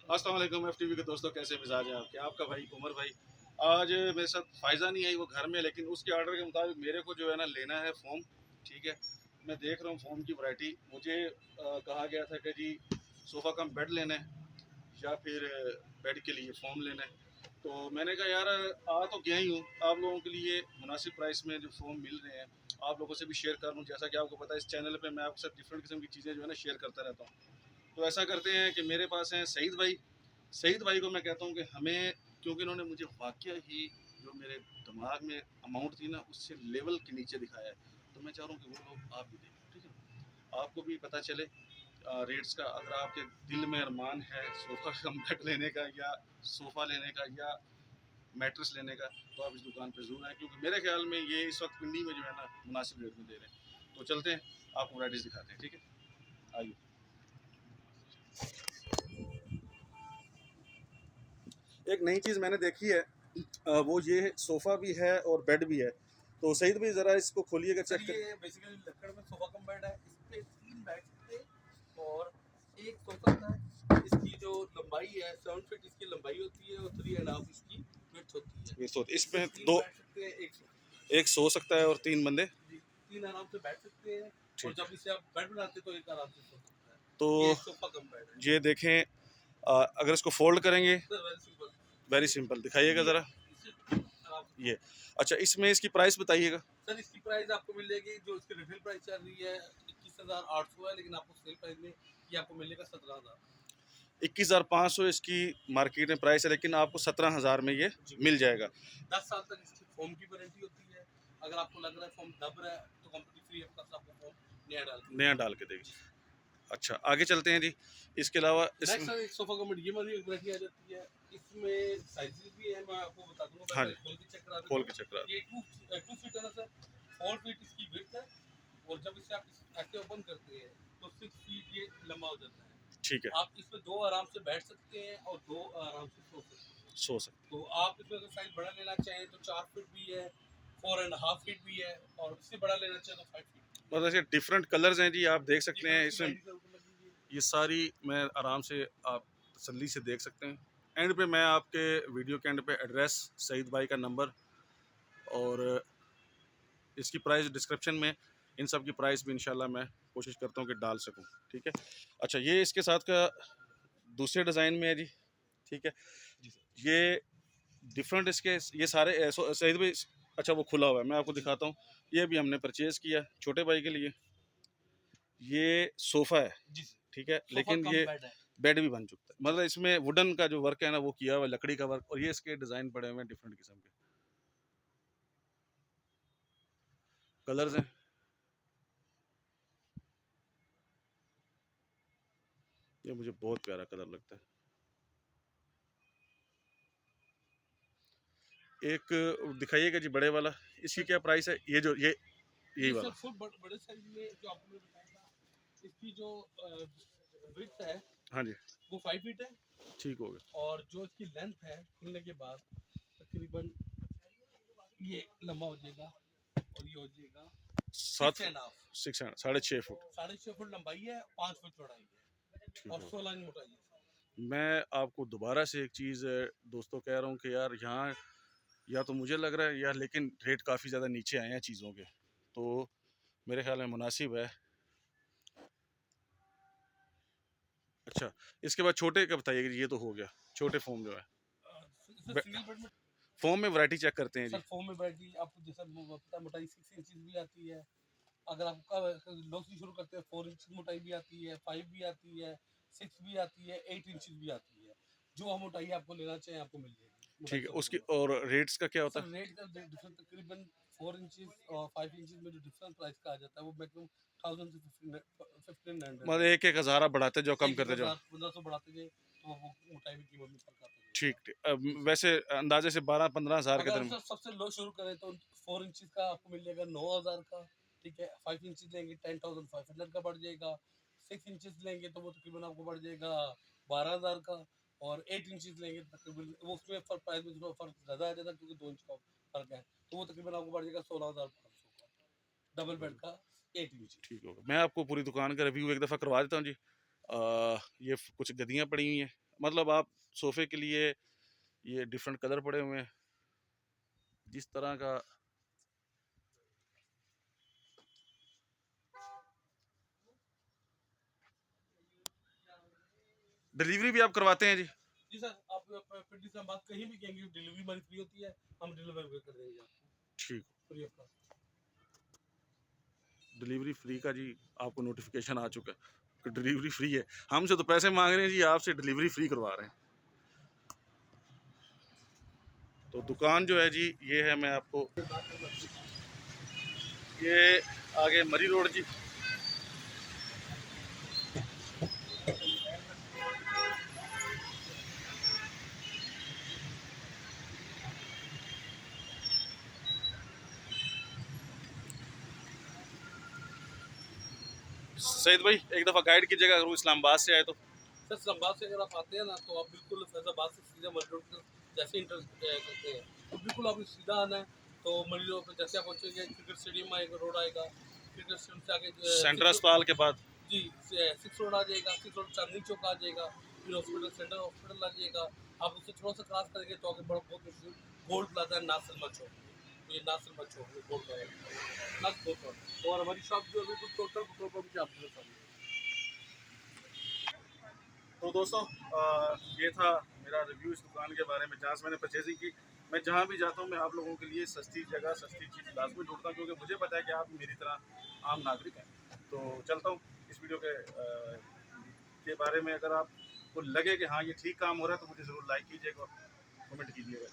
अस्सलाम वालेकुम एफटीवी के दोस्तों, कैसे मिजाज हैं आपके। आपका भाई उमर भाई। आज मेरे साथ फ़ायज़ा नहीं आई, वो घर में, लेकिन उसके ऑर्डर के मुताबिक मेरे को जो है ना लेना है फ़ोम। ठीक है, मैं देख रहा हूँ फ़ोम की वैरायटी। मुझे कहा गया था कि जी सोफ़ा कम बेड लेना है या फिर बेड के लिए फ़ोम लेना है। तो मैंने कहा यार आ तो गया ही हूँ, आप लोगों के लिए मुनासिब प्राइस में जो फ़ोम मिल रहे हैं आप लोगों से भी शेयर कर लूँ। जैसा कि आपको पता है इस चैनल पे मैं आपके साथ डिफरेंट किस्म की चीज़ें जो है ना शेयर करता रहता हूँ। तो ऐसा करते हैं कि मेरे पास हैं सईद भाई। सईद भाई को मैं कहता हूँ कि हमें, क्योंकि इन्होंने मुझे वाक़या ही जो मेरे दिमाग में अमाउंट थी ना उससे लेवल के नीचे दिखाया है। तो मैं चाह रहा हूँ कि वो लोग आप भी देखें, ठीक है, आपको भी पता चले रेट्स का। अगर आपके दिल में अरमान है सोफ़ा कम बेड लेने का या सोफ़ा लेने का या मैट्रेस लेने का, तो आप इस दुकान पर ज़रूर आएँ, क्योंकि मेरे ख्याल में ये इस वक्त पिंडी में जो है ना मुनासिब रेट में दे रहे हैं। तो चलते हैं, आपको वैराइटीज़ दिखाते हैं, ठीक है, आइए। एक नई चीज़ मैंने देखी है, वो ये सोफ़ा भी है और बेड भी है। तो सईद भाई ज़रा इसको खोलिएगा, सर चेक कर। ये बेसिकली लकड़ में सोफा कम बेड है। इस पे 3 बैठ सकते हैं और एक सो सकता है। इसकी जो लंबाई है 7 फीट इसकी लंबाई होती है और 3.5 इसकी विड्थ होती है। ये सो इस पे इसमें 3 दो, बैठ सकते हैं, एक सो सकता एक सो सकता है और तीन बंदे। है। जी, 3 आराम से बैठ सकते हैं और ठीक जब है, इसे आप बेड बनाते हैं तो एक आराम से सो सकता है। तो ये एक सोफा कम बेड है। ये देखें, अगर इसको फोल्ड करेंगे, sir very simple. Very simple, दिखाइएगा ये ज़रा। इसे आराम से ये, फोल्ड कर सकते अच्छा, इसमें इसकी प्राइस बताइएगा। हैं। सर इसकी प्राइस आपको मिल जाएगी, जो इसकी रिटेल प्राइस चल रही है 21,800 है, लेकिन आपको सेल प्राइस में ये आपको मिलेगा 17,000। 21,500 इसकी मार्केट में प्राइस है, लेकिन आपको 17,000 में ये जी मिल जाएगा। 10 साल तक इसकी फोम की वारंटी होती है। अगर आपको लग रहा है फोम दब रहा है तो कंपनी फ्री ऑफ कॉस्ट आपको फोम नया डाल के नया देगी। डाल के देगी। जी सर। अच्छा, आगे चलते हैं जी। इसके अलावा नेक्स्ट इसमें, सर एक सोफा कम ये वाली एक वैरायटी आ जाती है। इसमें साइजेस भी है, मैं आपको बता दूंगा। हाँ पहले जी, खोल के चेक करा देता खोल हूँ। के चेक करा ये 2 फीट है ना सर। 4 फीट इसकी विड्थ है और जब इसे आप ऐसे ओपन करते हैं तो 6 फीट ये लंबा हो जाता है। दें। ठीक है, आप इसमें 2 आराम से बैठ सकते हैं और 2 आराम से सो सकते हैं। सो सकते तो आप इसमें अगर साइज बड़ा लेना चाहें तो 4 फीट भी है, 4.5 फीट भी है और इससे बड़ा लेना चाहें तो 5 फीट भी हैं। मतलब इसके डिफरेंट कलर्स हैं जी, आप देख है। जी सकते सर हैं उसकी इसमें। बैटरी सर ऊपर लगी हुई है। ये सारी मैं आराम से आप तसल्ली से देख सकते हैं। एंड पे मैं आपके वीडियो के एंड पे एड्रेस, सईद भाई का नंबर और इसकी प्राइस डिस्क्रिप्शन में, इन सब की प्राइस भी इंशाल्लाह मैं कोशिश करता हूँ कि डाल सकूँ। ठीक है, अच्छा, ये इसके साथ का दूसरे डिज़ाइन में है जी। ठीक है, जी सर। ये डिफरेंट इसके ये सारे सईद भाई, अच्छा वो खुला हुआ है, मैं आपको जी दिखाता हूँ। ये भी हमने परचेज़ किया छोटे भाई के लिए। ये सोफ़ा है, जी सर। ठीक है, सोफा लेकिन कम ये बेड है। बेड भी बन चुका है। जी मतलब इसमें वुडन का जो वर्क है ना वो किया हुआ है, लकड़ी का वर्क, और ये इसके डिज़ाइन पड़े हुए हैं डिफरेंट किस्म के कलर्स हैं। ये मुझे बहुत प्यारा कलर लगता है। एक दिखाइएगा जी बड़े वाला, इसकी सर क्या प्राइस है, ये जो ये यही ये सर वाला। फुल बड़े साइज में जो आपको मैं बताया था, इसकी जो विड्थ है हाँ जी, वो 5 फीट है ठीक हो गया। और जो इसकी लेंथ है खुलने के बाद तकरीबन ये लंबा हो जाएगा और ये हो जाएगा सात 6.5। 6.5 6.5 फुट। 6.5 फुट लंबाई है, 5 फुट चौड़ाई है ठीक और हो, 16 इंच मोटाई है। मैं आपको दोबारा से एक चीज़ दोस्तों कह रहा हूँ कि यार यहाँ, या तो मुझे लग रहा है यार, लेकिन रेट काफ़ी ज़्यादा नीचे आए हैं चीज़ों के, तो मेरे ख्याल में मुनासिब है। अच्छा, इसके बाद छोटे का बताइएगा जी, ये तो हो गया छोटे फ़ोम जो है। सर सिंगल बेड में फ़ोम में वैरायटी चेक करते हैं सर जी। फोम में बैटरी आपको जैसा पता मोटाई 6 इंच भी आती है। अगर आपका लो से शुरू करते हैं 4 इंच मोटाई भी आती है, 5 भी आती है, 6 भी आती है, 8 इंच भी आती है। जो हम मोटाई आपको लेना चाहें आपको मिल जाएगी मोटाई ठीक है, समझ उसकी लो। और रेट्स का क्या होता सर है? रेट का डिफरेंस तकरीबन 4 इंचज और 5 इंचज में जो डिफरेंस प्राइस का आ जाता है वो मैक्सिमम 1000 से 1500 मतलब है। एक एक हज़ारा बढ़ाते जाओ, कम एक एक करते जाओ। हज़ार 1500 बढ़ाते गए तो वो मोटाई में कीमत में फर्क आता ठीक जाएगा। ठीक, जी सर। वैसे अंदाजे से 12-15 हज़ार के अगर हम दरमियान। सर सबसे लो शुरू करें तो 4 इंचज का आपको मिल जाएगा 9,000 का। ठीक है, 5 इंचज लेंगे 10,500 का पड़ जाएगा। 6 इंचज लेंगे तो वो तकरीबन आपको पड़ जाएगा 12,000 का। और 8 इंचज लेंगे तो तकरीबन वो उसमें फर्क प्राइस में थोड़ा फर्क ज़्यादा आ जाता है क्योंकि 2 इंच का फर्क है। तो वो तकरीबन आपको पड़ जाएगा 16,500 का डबल बेड का 8 इंचज। ठीक होगा, मैं आपको पूरी दुकान का रिव्यू एक दफ़ा करवा देता हूँ जी। ये कुछ गद्दियाँ पड़ी हुई हैं, मतलब आप सोफ़े के लिए ये डिफरेंट कलर पड़े हुए हैं, जिस तरह का डिलीवरी भी आप करवाते हैं जी? जी सर, आप फिर से हम बात कहीं भी कहेंगे, डिलीवरी हमारी फ्री होती है, हम डिलीवर कर देंगे आपको ठीक, free of cost. Delivery free का जी आपको नोटिफ़िकेशन आ चुका है कि डिलीवरी फ्री है। हमसे तो पैसे माँग रहे हैं जी, आपसे डिलीवरी फ्री करवा रहे हैं। तो दुकान जो है जी, ये है, मैं आपको ये आगे मरी रोड जी। सईद भाई एक दफ़ा गाइड कीजिएगा अगर वो इस्लामाबाद से आए तो। सर इस्लामाबाद से अगर आप आते हैं ना, तो आप बिल्कुल फैजाबाद से सीधा मरी रोड पर जैसे इंटर करते हैं, तो बिल्कुल आपको सीधा आना है। तो मरी रोड पर जैसे आप पहुँचेंगे, क्रिकेट स्टेडियम आएगा, रोड आएगा, क्रिकेट स्टेडियम से आगे सेंट्रल अस्पताल के बाद जी 6 रोड आ जाएगा, 6 रोड चांदनी चौक आ जाएगा, फिर हॉस्पिटल सेंटर हॉस्पिटल आ जाएगा। आप उससे थोड़ा सा क्रॉस करेंगे तो आगे बड़ा बहुत मशहूर गोल्ड प्लाजा है नासिर चौक। तो ये नासिर चौक में गोल्ड प्लाजा प्लस बोतल, और हमारी शॉप जो है बिल्कुल टोटल पेट्रोल पंप के आपके सामने। तो दोस्तों ये था मेरा रिव्यू इस दुकान के बारे में जहाँ से मैंने परचेजिंग की। मैं जहाँ भी जाता हूँ मैं आप लोगों के लिए सस्ती जगह सस्ती चीज़ लाजमी ढूंढता हूँ, क्योंकि मुझे पता है कि आप मेरी तरह आम नागरिक हैं। तो चलता हूँ इस वीडियो के बारे में, अगर आपको लगे कि हाँ ये ठीक काम हो रहा है तो मुझे ज़रूर लाइक कीजिएगा और कमेंट कीजिएगा।